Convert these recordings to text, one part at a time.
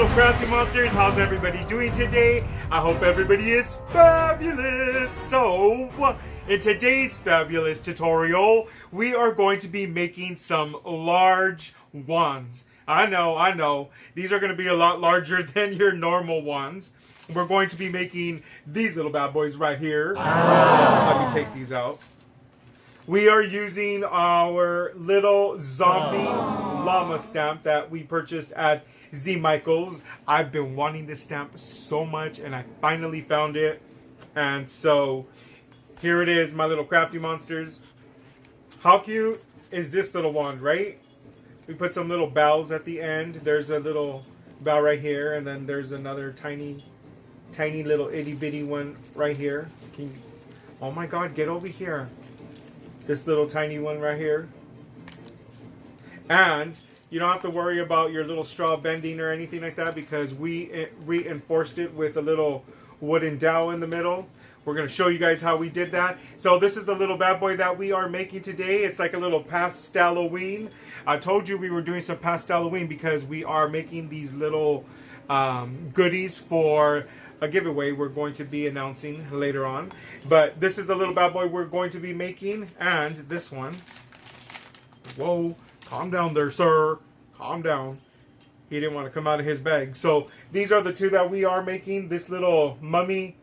little crafty monsters, how's everybody doing today? I hope everybody is fabulous. So, in today's fabulous tutorial, we are going to be making some large wands. I know, these are going to be a lot larger than your normal ones. We're going to be making these little bad boys right here. Let me take these out. We are using our little zombie llama stamp that we purchased at Z Michaels. I've been wanting this stamp so much and I finally found it. And so here it is, my little crafty monsters. How cute is this little one, right? We put some little bells at the end. There's a little bell right here, and then there's another tiny little itty bitty one right here. Oh my god, get over here. This little tiny one right here. And you don't have to worry about your little straw bending or anything like that because we reinforced it with a little wooden dowel in the middle. We're going to show you guys how we did that. So this is the little bad boy that we are making today. It's like a little Pastelloween. I told you we were doing some Pastelloween because we are making these little goodies for a giveaway we're going to be announcing later on. But this is the little bad boy we're going to be making. And this one. Whoa. Calm down there, sir. Calm down. He didn't want to come out of his bag. So these are the two that we are making. This little mummy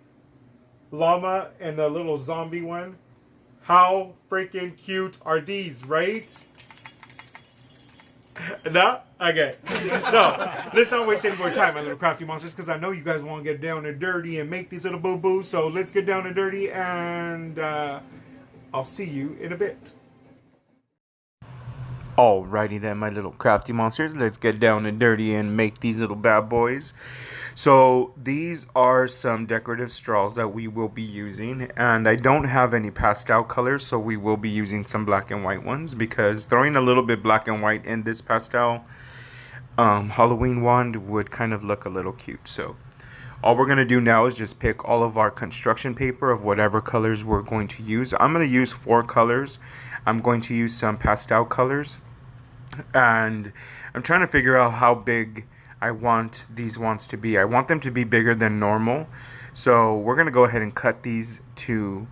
llama and the little zombie one. How freaking cute are these, right? No? Okay. So, let's not waste any more time, my little crafty monsters, because I know you guys want to get down and dirty and make these little boo-boos. So, let's get down and dirty, and I'll see you in a bit. Alrighty then, my little crafty monsters. Let's get down and dirty and make these little bad boys. So these are some decorative straws that we will be using, and I don't have any pastel colors, so we will be using some black and white ones because throwing a little bit black and white in this pastel Halloween wand would kind of look a little cute. So all we're going to do now is just pick all of our construction paper of whatever colors we're going to use. I'm going to use 4 colors. I'm going to use some pastel colors, and I'm trying to figure out how big I want these wands to be. I want them to be bigger than normal. So we're going to go ahead and cut these to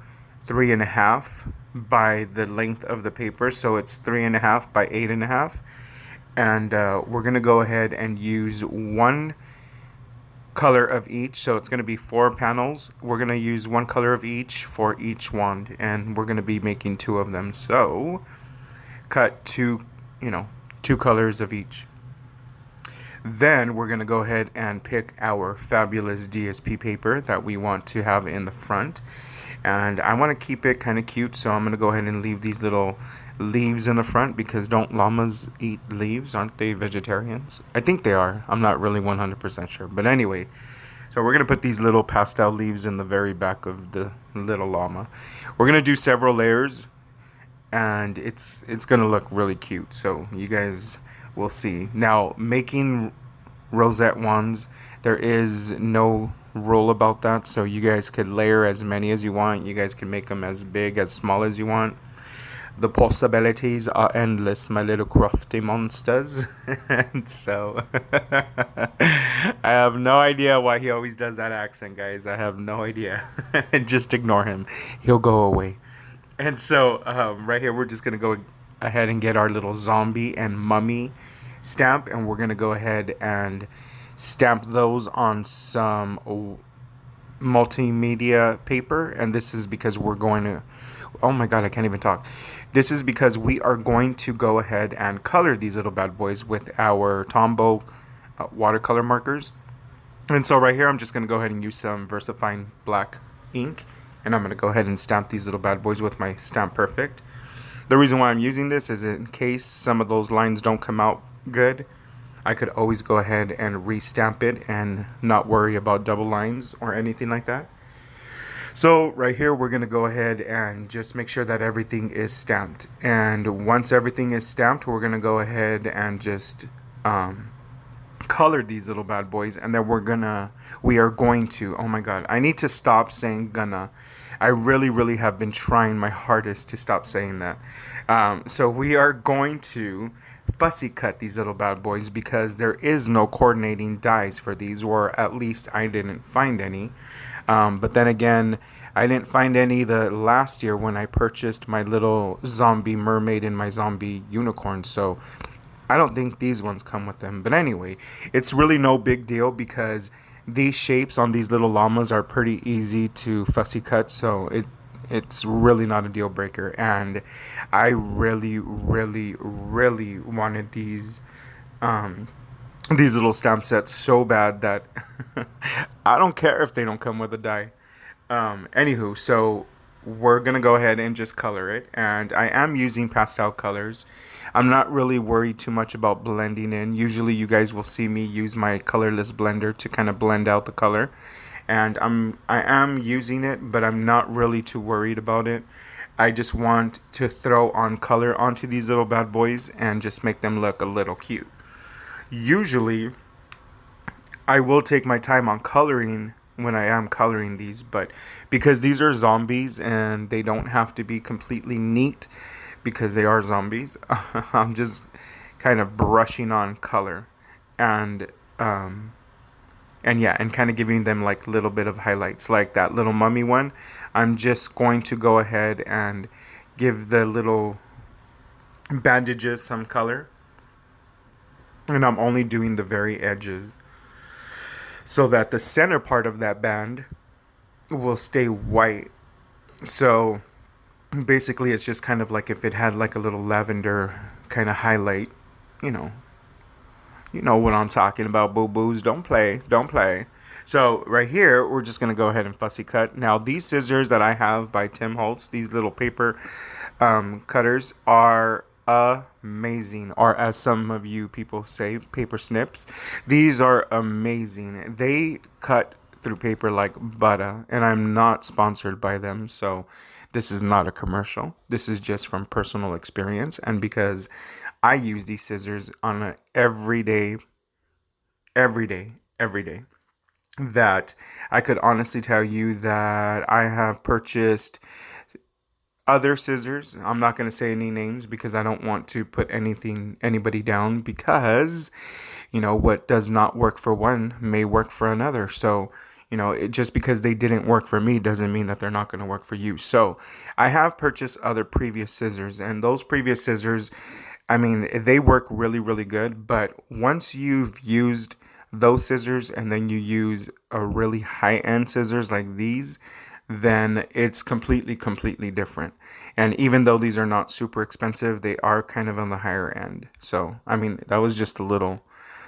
3.5 by the length of the paper. So it's 3.5 by 8.5. And we're going to go ahead and use 1 color of each. So it's going to be 4 panels. We're going to use 1 color of each for each wand. And we're going to be making 2 of them. So cut 2 colors of each. Then we're going to go ahead and pick our fabulous DSP paper that we want to have in the front. And I want to keep it kind of cute, so I'm going to go ahead and leave these little leaves in the front because don't llamas eat leaves? Aren't they vegetarians? I think they are. I'm not really 100% sure. But anyway, so we're going to put these little pastel leaves in the very back of the little llama. We're going to do several layers, and it's going to look really cute. So you guys will see. Now, making rosette wands, there is no rule about that, so you guys could layer as many as you want. You guys can make them as big, as small as you want. The possibilities are endless, my little crafty monsters. And so I have no idea why he always does that accent, guys. I have no idea. Just ignore him. He'll go away. And so right here, we're just going to go ahead and get our little zombie and mummy stamp, and we're going to go ahead and stamp those on some multimedia paper. And this is because we're going to, oh my god, I can't even talk. This is because we are going to go ahead and color these little bad boys with our Tombow watercolor markers. And so right here, I'm just going to go ahead and use some VersaFine black ink, and I'm going to go ahead and stamp these little bad boys with my Stamp Perfect. The reason why I'm using this is in case some of those lines don't come out good, I could always go ahead and re-stamp it and not worry about double lines or anything like that. So right here, we're going to go ahead and just make sure that everything is stamped. And once everything is stamped, we're going to go ahead and just color these little bad boys. And then we are going to, oh my god, I need to stop saying gonna. I really have been trying my hardest to stop saying that. So we are going to fussy cut these little bad boys because there is no coordinating dies for these, or at least I didn't find any. But then again, I didn't find any the last year when I purchased my little zombie mermaid and my zombie unicorn. So I don't think these ones come with them. But anyway, it's really no big deal because these shapes on these little llamas are pretty easy to fussy cut. So it's really not a deal breaker. And I really, really, really wanted these little stamp sets so bad that I don't care if they don't come with a die. Anywho, so we're gonna go ahead and just color it, and I am using pastel colors. I'm not really worried too much about blending in. Usually you guys will see me use my colorless blender to kind of blend out the color, and I am using it, but I'm not really too worried about it. I just want to throw on color onto these little bad boys and just make them look a little cute. Usually I will take my time on coloring when I am coloring these, but because these are zombies and they don't have to be completely neat because they are zombies, I'm just kind of brushing on color and um and yeah, and kind of giving them like a little bit of highlights, like that little mummy one. I'm just going to go ahead and give the little bandages some color, and I'm only doing the very edges so that the center part of that band will stay white. So basically it's just kind of like if it had like a little lavender kind of highlight, you know. You know what I'm talking about, boo-boos. Don't play. Don't play. So right here, we're just going to go ahead and fussy cut. Now, these scissors that I have by Tim Holtz, these little paper cutters, are amazing. Or as some of you people say, paper snips. These are amazing. They cut through paper like butter, and I'm not sponsored by them, so this is not a commercial. This is just from personal experience, and because I use these scissors on an every day, that I could honestly tell you that I have purchased other scissors. I'm not going to say any names because I don't want to put anybody down, because what does not work for one may work for another. So just because they didn't work for me doesn't mean that they're not going to work for you. So I have purchased other previous scissors, and those previous scissors, I mean, they work really, really good. But once you've used those scissors and then you use a really high-end scissors like these, then it's completely different. And even though these are not super expensive, they are kind of on the higher end. So, I mean, that was just a little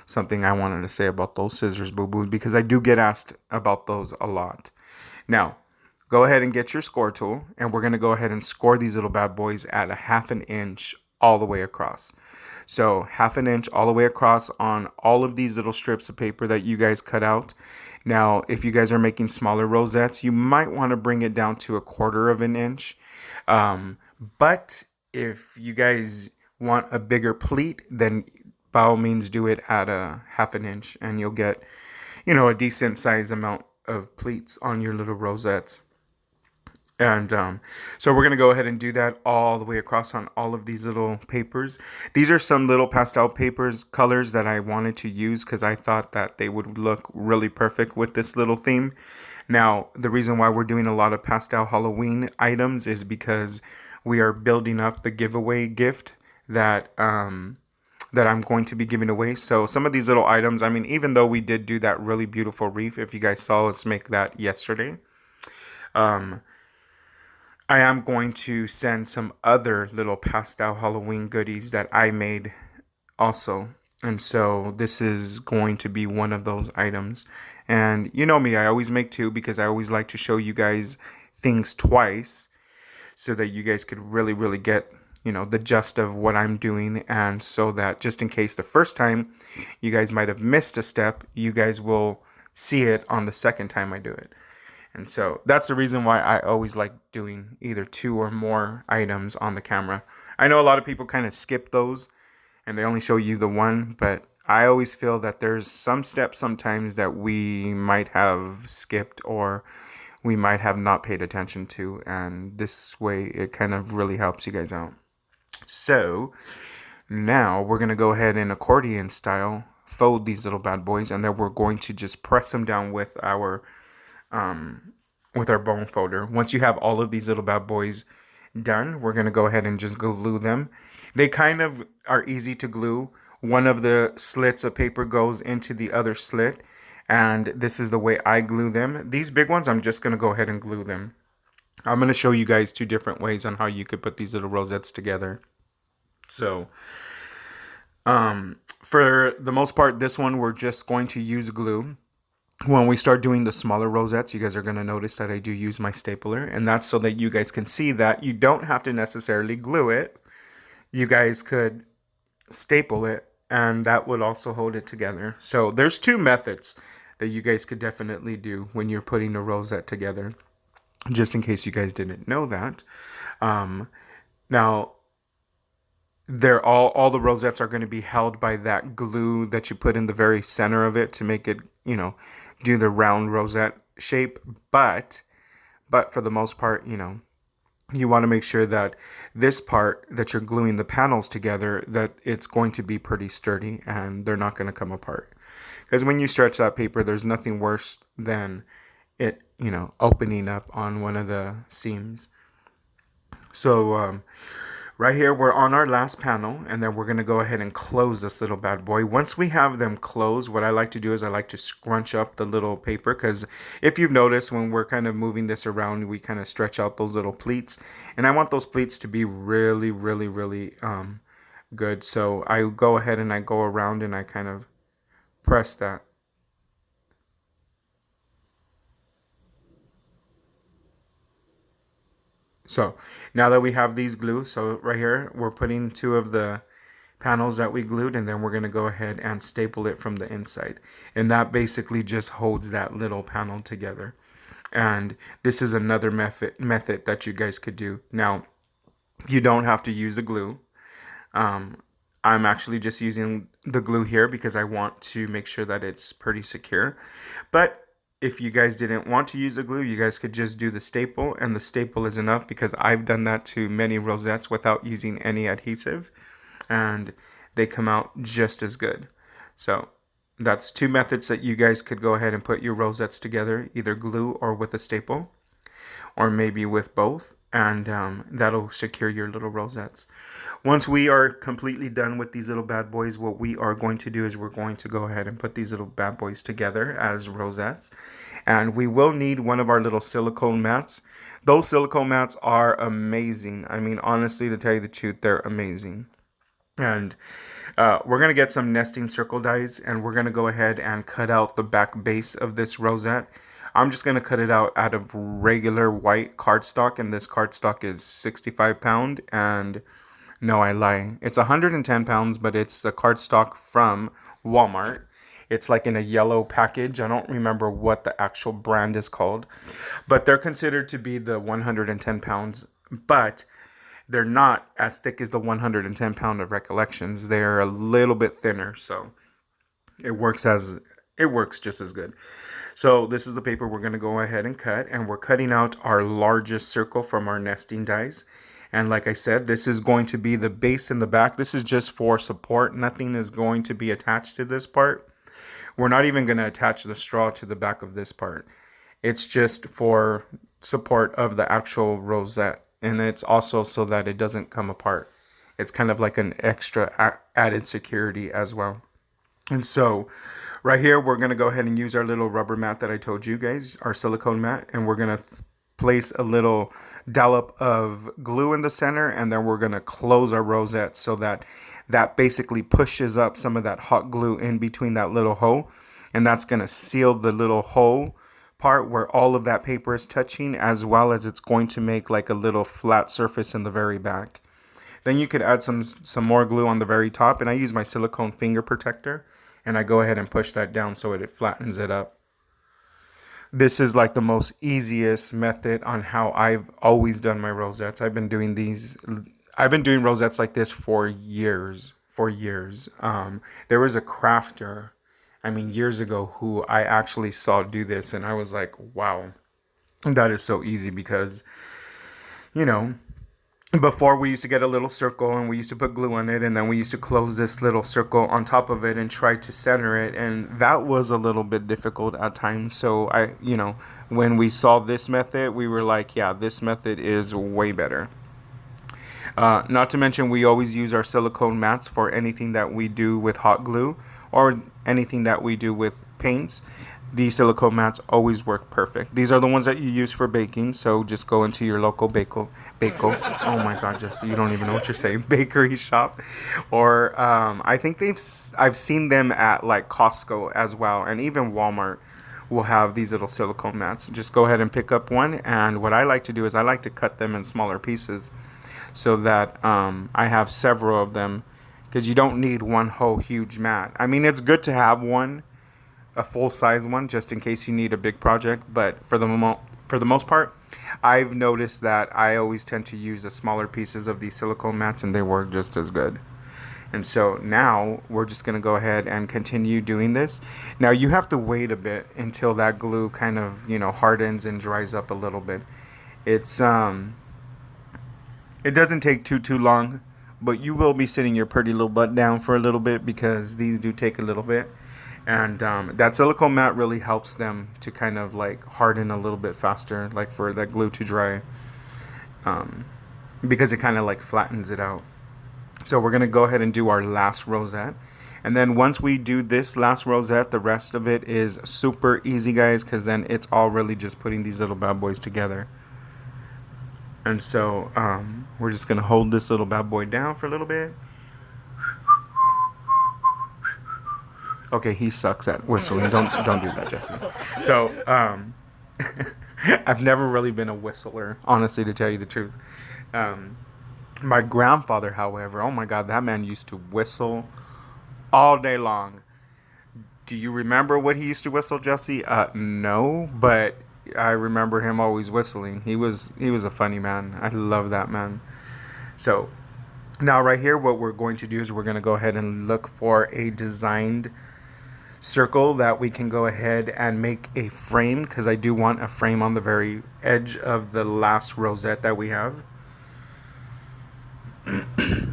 something I wanted to say about those scissors, boo-boo, because I do get asked about those a lot. Now, go ahead and get your score tool, and we're going to go ahead and score these little bad boys at a 1/2 inch all the way across. So 1/2 inch all the way across on all of these little strips of paper that you guys cut out. Now, if you guys are making smaller rosettes, you might want to bring it down to 1/4 inch. But if you guys want a bigger pleat, then by all means do it at a 1/2 inch, and you'll get, a decent size amount of pleats on your little rosettes. And so we're going to go ahead and do that all the way across on all of these little papers. These are some little pastel papers, colors that I wanted to use because I thought that they would look really perfect with this little theme. Now, the reason why we're doing a lot of pastel Halloween items is because we are building up the giveaway gift that I'm going to be giving away. So some of these little items, I mean, even though we did do that really beautiful wreath, if you guys saw us make that yesterday, I am going to send some other little pastel Halloween goodies that I made also. And so this is going to be one of those items. And you know me, I always make two because I always like to show you guys things twice so that you guys could really, really get, the gist of what I'm doing. And so that just in case the first time you guys might have missed a step, you guys will see it on the second time I do it. And so that's the reason why I always like doing either 2 or more items on the camera. I know a lot of people kind of skip those and they only show you the one, but I always feel that there's some steps sometimes that we might have skipped or we might have not paid attention to. And this way it kind of really helps you guys out. So Now we're going to go ahead and accordion style fold these little bad boys, and then we're going to just press them down with our bone folder. Once you have all of these little bad boys done, we're going to go ahead and just glue them. They kind of are easy to glue. One of the slits of paper goes into the other slit, and this is the way I glue them. These big ones, I'm just going to go ahead and glue them. I'm going to show you guys two different ways on how you could put these little rosettes together. So, for the most part, this one we're just going to use glue. When we start doing the smaller rosettes, you guys are going to notice that I do use my stapler, and that's so that you guys can see that you don't have to necessarily glue it. You guys could staple it, and that would also hold it together. So there's two methods that you guys could definitely do when you're putting a rosette together, just in case you guys didn't know that. Now, they're all the rosettes are going to be held by that glue that you put in the very center of it to make it, do the round rosette shape. But for the most part, you want to make sure that this part that you're gluing the panels together, that it's going to be pretty sturdy and they're not going to come apart. Because when you stretch that paper, there's nothing worse than it, opening up on one of the seams. So, right here, we're on our last panel, and then we're going to go ahead and close this little bad boy. Once we have them closed, what I like to do is I like to scrunch up the little paper, because if you've noticed, when we're kind of moving this around, we kind of stretch out those little pleats, and I want those pleats to be really, really, really good. So I go ahead and I go around and I kind of press that. So now that we have these glued, so right here, we're putting two of the panels that we glued, and then we're going to go ahead and staple it from the inside. And that basically just holds that little panel together. And this is another method that you guys could do. Now, you don't have to use the glue. I'm actually just using the glue here because I want to make sure that it's pretty secure. But if you guys didn't want to use the glue, you guys could just do the staple, and the staple is enough because I've done that to many rosettes without using any adhesive, and they come out just as good. So that's two methods that you guys could go ahead and put your rosettes together, either glue or with a staple, or maybe with both, and that'll secure your little rosettes. Once we are completely done with these little bad boys, what we are going to do is we're going to go ahead and put these little bad boys together as rosettes. And we will need one of our little silicone mats. Those silicone mats are amazing. I mean, honestly, to tell you the truth, they're amazing. And we're going to get some nesting circle dies, and we're going to go ahead and cut out the back base of this rosette. I'm just going to cut it out of regular white cardstock, and this cardstock is 65 pound, and no, I lie. It's 110 pounds, but it's a cardstock from Walmart. It's like in a yellow package. I don't remember what the actual brand is called, but they're considered to be the 110 pounds, but they're not as thick as the 110 pound of Recollections. They're a little bit thinner, so it works just as good. So this is the paper we're going to go ahead and cut, and we're cutting out our largest circle from our nesting dies. And like I said, this is going to be the base in the back. This is just for support. Nothing is going to be attached to this part. We're not even going to attach the straw to the back of this part. It's just for support of the actual rosette. And it's also so that it doesn't come apart. It's kind of like an extra added security as well. And so right here, we're going to go ahead and use our little rubber mat that I told you guys, our silicone mat. And we're going to place a little dollop of glue in the center, and then we're going to close our rosette so that basically pushes up some of that hot glue in between that little hole, and that's going to seal the little hole part where all of that paper is touching, as well as it's going to make like a little flat surface in the very back. Then you could add some more glue on the very top, and I use my silicone finger protector, and I go ahead and push that down so it flattens it up. This is like the most easiest method on how I've always done my rosettes. I've been doing rosettes like this for years. There was a crafter, years ago, who I actually saw do this, and I was like, wow, that is so easy, because, Before, we used to get a little circle and we used to put glue on it, and then we used to close this little circle on top of it and try to center it, and that was a little bit difficult at times. So when we saw this method, we were like, yeah, this method is way better. Not to mention, we always use our silicone mats for anything that we do with hot glue or anything that we do with paints. These silicone mats always work perfect. These are the ones that you use for baking, so just go into your local oh my god, Jesse, you don't even know what you're saying, bakery shop. Or I think I've seen them at like Costco as well, and even Walmart will have these little silicone mats. Just go ahead and pick up one, and what I like to do is I like to cut them in smaller pieces so that I have several of them, because you don't need one whole huge mat. I mean, it's good to have one, a full size one, just in case you need a big project, but for the most part, I've noticed that I always tend to use the smaller pieces of these silicone mats, and they work just as good. And so now we're just going to go ahead and continue doing this. Now you have to wait a bit until that glue kind of, hardens and dries up a little bit. It doesn't take too long, but you will be sitting your pretty little butt down for a little bit, because these do take a little bit. And that silicone mat really helps them to kind of like harden a little bit faster, like for that glue to dry, because it kind of like flattens it out. So we're going to go ahead and do our last rosette. And then once we do this last rosette, the rest of it is super easy, guys, because then it's all really just putting these little bad boys together. And so we're just going to hold this little bad boy down for a little bit. Okay, he sucks at whistling. Don't do that, Jesse. So, I've never really been a whistler, honestly, to tell you the truth. My grandfather, however, oh my God, that man used to whistle all day long. Do you remember what he used to whistle, Jesse? No, but I remember him always whistling. He was a funny man. I love that man. So, now right here, what we're going to do is we're going to go ahead and look for a designed circle that we can go ahead and make a frame, because I do want a frame on the very edge of the last rosette that we have.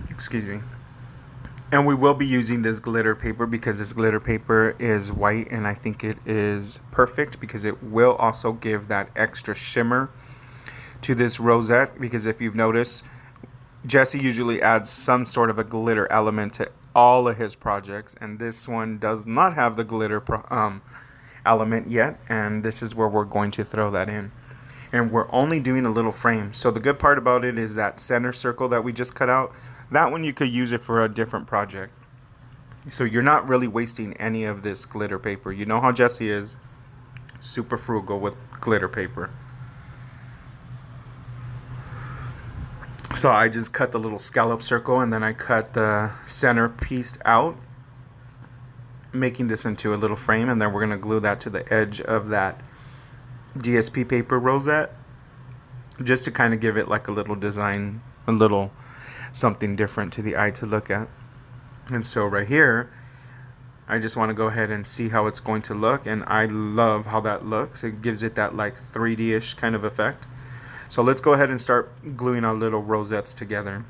Excuse me. And we will be using this glitter paper, because this glitter paper is white, and I think it is perfect because it will also give that extra shimmer to this rosette. Because if you've noticed, Jesse usually adds some sort of a glitter element to all of his projects, and this one does not have the glitter element yet, and this is where we're going to throw that in. And we're only doing a little frame. So the good part about it is that center circle that we just cut out, that one you could use it for a different project. So you're not really wasting any of this glitter paper. You know how Jesse is, super frugal with glitter paper. So I just cut the little scallop circle, and then I cut the center piece out, making this into a little frame, and then we're going to glue that to the edge of that DSP paper rosette, just to kind of give it like a little design, a little something different to the eye to look at. And so right here, I just want to go ahead and see how it's going to look, and I love how that looks. It gives it that like 3D-ish kind of effect. So let's go ahead and start gluing our little rosettes together.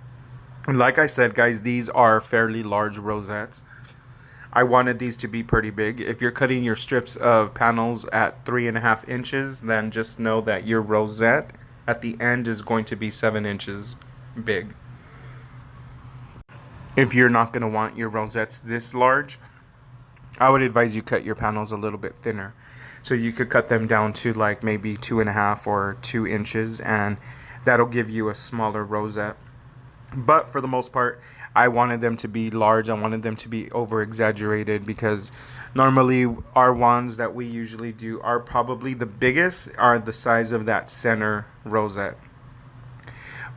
And like I said, guys, these are fairly large rosettes. I wanted these to be pretty big. If you're cutting your strips of panels at 3.5 inches, then just know that your rosette at the end is going to be 7 inches big. If you're not going to want your rosettes this large, I would advise you cut your panels a little bit thinner. So you could cut them down to like maybe 2.5 or 2 inches, and that'll give you a smaller rosette. But for the most part, I wanted them to be large. I wanted them to be over exaggerated, because normally our ones that we usually do are probably the biggest, are the size of that center rosette.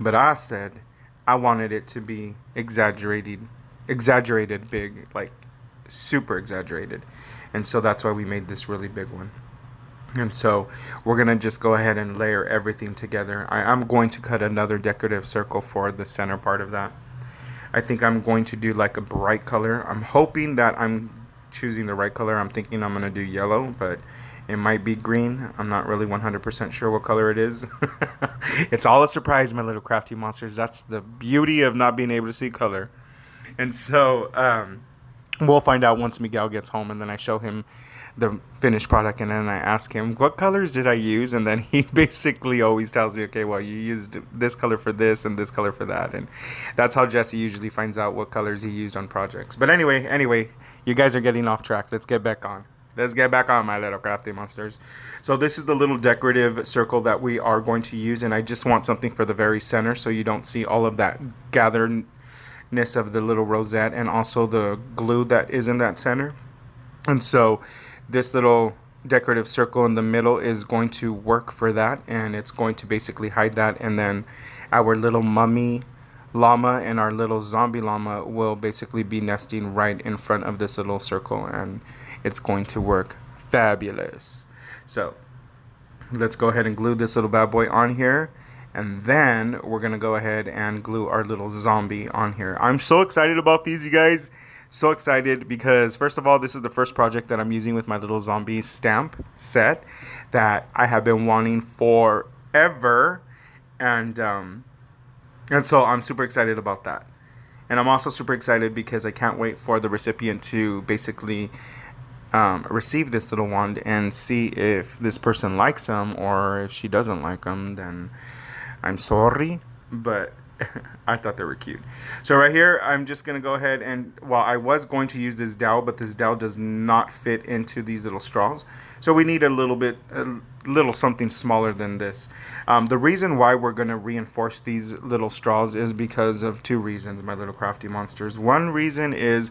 But I said I wanted it to be exaggerated big, like super exaggerated. And so that's why we made this really big one. And so we're going to just go ahead and layer everything together. I'm going to cut another decorative circle for the center part of that. I think I'm going to do like a bright color. I'm hoping that I'm choosing the right color. I'm thinking I'm going to do yellow, but it might be green. I'm not really 100% sure what color it is. It's all a surprise, my little crafty monsters. That's the beauty of not being able to see color. And so we'll find out once Miguel gets home, and then I show him the finished product, and then I ask him, what colors did I use? And then he basically always tells me, okay, well, you used this color for this and this color for that. And that's how Jesse usually finds out what colors he used on projects. But anyway, you guys are getting off track. Let's get back on. Let's get back on, my little crafty monsters. So this is the little decorative circle that we are going to use, and I just want something for the very center so you don't see all of that gatheredness of the little rosette and also the glue that is in that center. And so this little decorative circle in the middle is going to work for that, and it's going to basically hide that. And then our little mummy llama and our little zombie llama will basically be nesting right in front of this little circle, and it's going to work fabulous. So let's go ahead and glue this little bad boy on here, and then we're gonna go ahead and glue our little zombie on here. I'm so excited about these, you guys. So excited because, first of all, this is the first project that I'm using with my little zombie stamp set that I have been wanting forever, and so I'm super excited about that. And I'm also super excited because I can't wait for the recipient to basically receive this little wand and see if this person likes them, or if she doesn't like them, then I'm sorry, but I thought they were cute. So right here, I'm just going to go ahead and, well, I was going to use this dowel, but this dowel does not fit into these little straws. So we need a little something smaller than this. The reason why we're going to reinforce these little straws is because of two reasons, my little crafty monsters. One reason is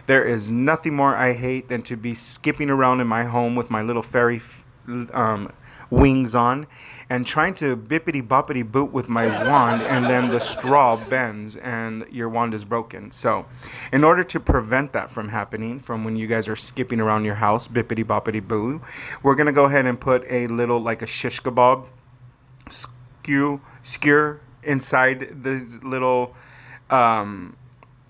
there is nothing more I hate than to be skipping around in my home with my little fairy wings on and trying to bippity boppity boot with my wand, and then the straw bends and your wand is broken. So in order to prevent that from happening, from when you guys are skipping around your house bippity boppity boo, we're gonna go ahead and put a little, like a shish kebab skewer inside this little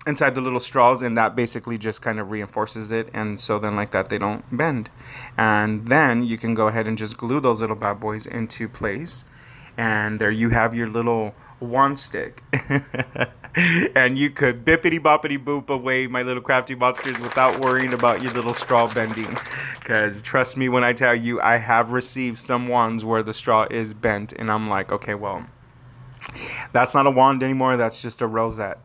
inside the little straws, and that basically just kind of reinforces it, and so then like that they don't bend. And then you can go ahead and just glue those little bad boys into place, and there you have your little wand stick. And you could bippity boppity boop away, my little crafty monsters, without worrying about your little straw bending, because trust me when I tell you, I have received some wands where the straw is bent, and I'm like, okay, well, that's not a wand anymore, that's just a rosette.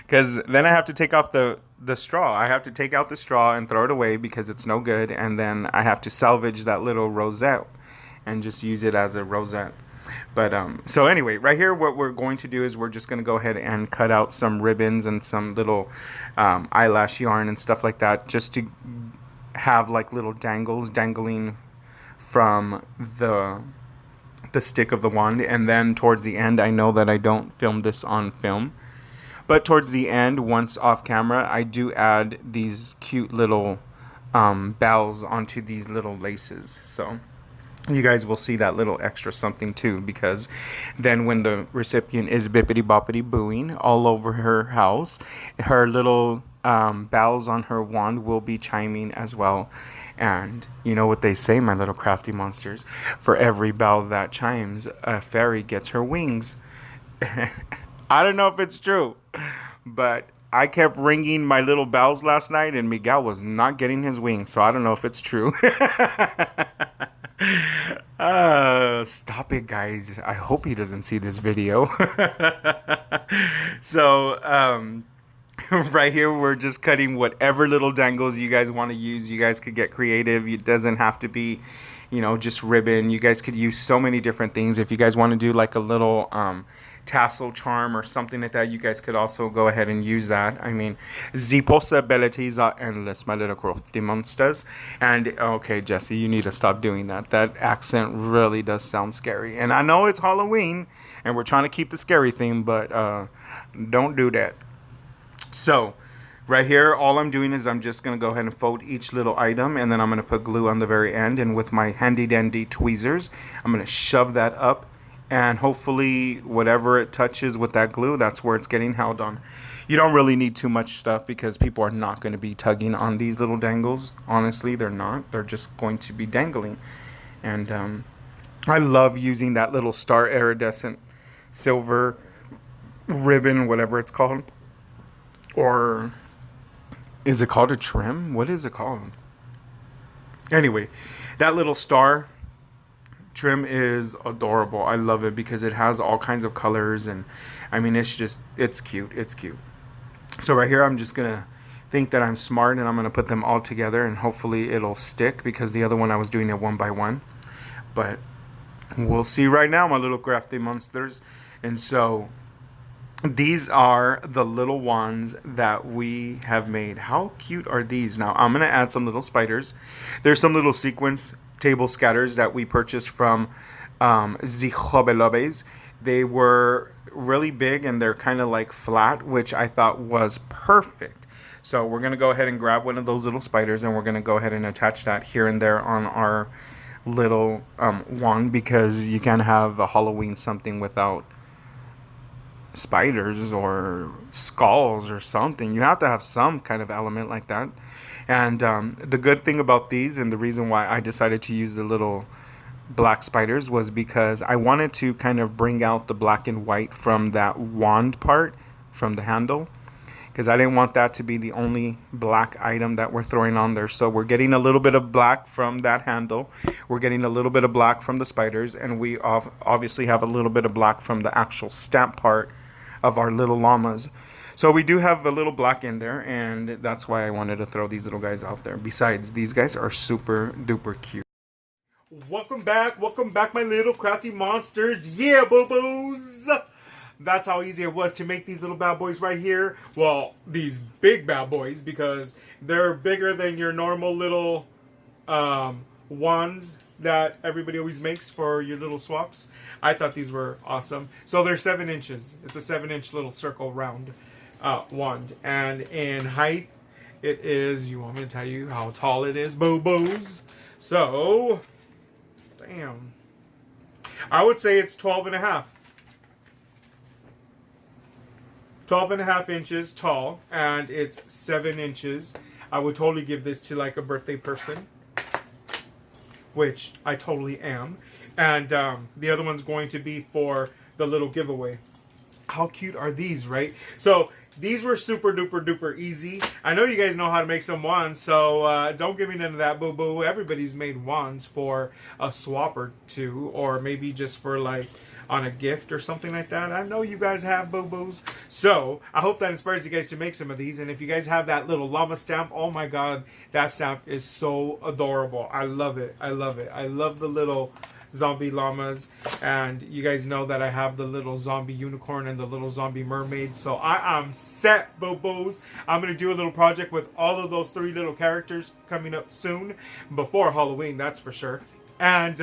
Because then I have to take off the straw. I have to take out the straw and throw it away because it's no good, and then I have to salvage that little rosette and just use it as a rosette. But so anyway, right here what we're going to do is we're just going to go ahead and cut out some ribbons and some little eyelash yarn and stuff like that, just to have like little dangles dangling from the stick of the wand. And then towards the end, I know that I don't film this on film, but towards the end, once off camera, I do add these cute little bells onto these little laces. So you guys will see that little extra something too, because then when the recipient is bippity boppity booing all over her house, her little bells on her wand will be chiming as well. And you know what they say, my little crafty monsters, for every bell that chimes, a fairy gets her wings. I don't know if it's true, but I kept ringing my little bells last night and Miguel was not getting his wings, so I don't know if it's true. Stop it, guys. I hope he doesn't see this video. So, right here, we're just cutting whatever little dangles you guys want to use. You guys could get creative. It doesn't have to be, you know, just ribbon. You guys could use so many different things. If you guys want to do like a little tassel charm or something like that, you guys could also go ahead and use that. I mean, the possibilities are endless, my little crafty monsters. And okay, Jesse, you need to stop doing that. That accent really does sound scary. And I know it's Halloween and we're trying to keep the scary theme, but don't do that. So right here, all I'm doing is I'm just going to go ahead and fold each little item, and then I'm going to put glue on the very end, and with my handy dandy tweezers, I'm going to shove that up, and hopefully whatever it touches with that glue, that's where it's getting held on. You don't really need too much stuff because people are not going to be tugging on these little dangles. Honestly, they're not. They're just going to be dangling. And I love using that little star iridescent silver ribbon, whatever it's called. Or is it called a trim? What is it called? Anyway, that little star trim is adorable. I love it because it has all kinds of colors, and I mean, it's cute. It's cute. So right here, I'm just gonna think that I'm smart, and I'm gonna put them all together, and hopefully it'll stick, because the other one I was doing it one by one. But we'll see right now, my little crafty monsters. And so these are the little wands that we have made. How cute are these? Now I'm going to add some little spiders. There's some little sequence table scatters that we purchased from the. They were really big, and they're kind of like flat, which I thought was perfect. So we're going to go ahead and grab one of those little spiders, and we're going to go ahead and attach that here and there on our little wand, because you can't have a Halloween something without spiders or skulls or something. You have to have some kind of element like that. And the good thing about these, and the reason why I decided to use the little black spiders, was because I wanted to kind of bring out the black and white from that wand part, from the handle, because I didn't want that to be the only black item that we're throwing on there. So we're getting a little bit of black from that handle, we're getting a little bit of black from the spiders, and we obviously have a little bit of black from the actual stamp part of our little llamas. So we do have a little black in there, and that's why I wanted to throw these little guys out there. Besides, these guys are super duper cute. Welcome back, my little crafty monsters. Yeah, boo-boos! That's how easy it was to make these little bad boys right here. Well, these big bad boys, because they're bigger than your normal little wands that everybody always makes for your little swaps. I thought these were awesome. So they're 7 inches. It's a 7-inch little circle round wand. And in height, it is, you want me to tell you how tall it is, boo-boos? So, damn. I would say it's 12.5. 12.5 inches tall, and it's 7 inches. I would totally give this to like a birthday person, which I totally am. And the other one's going to be for the little giveaway. How cute are these, right? So these were super duper duper easy. I know you guys know how to make some wands, so don't give me none of that, boo boo. Everybody's made wands for a swap or two, or maybe just for like on a gift or something like that. I know you guys have boo-boos. So I hope that inspires you guys to make some of these. And if you guys have that little llama stamp, oh my god, that stamp is so adorable. I love it. I love it. I love the little zombie llamas. And you guys know that I have the little zombie unicorn and the little zombie mermaid. So I am set, boo-boos. I'm going to do a little project with all of those 3 little characters coming up soon. Before Halloween, that's for sure. And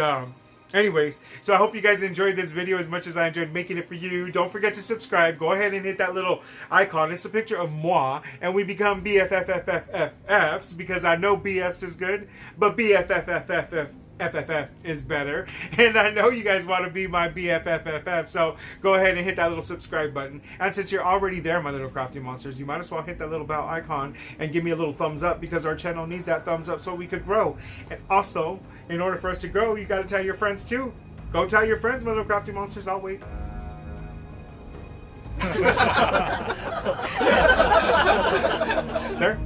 anyways, so I hope you guys enjoyed this video as much as I enjoyed making it for you. Don't forget to subscribe. Go ahead and hit that little icon. It's a picture of moi, and we become BFFFFFs, because I know BFs is good, but BFFFFFFF is better. And I know you guys want to be my BFFFF, so go ahead and hit that little subscribe button. And since you're already there, my little crafty monsters, you might as well hit that little bell icon and give me a little thumbs up, because our channel needs that thumbs up so we could grow. And also, in order for us to grow, you got to tell your friends too. Go tell your friends, my little crafty monsters. I'll wait. There?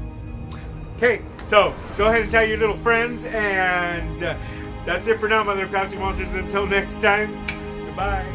Okay, so go ahead and tell your little friends, and that's it for now, my little crafty monsters. Until next time, goodbye.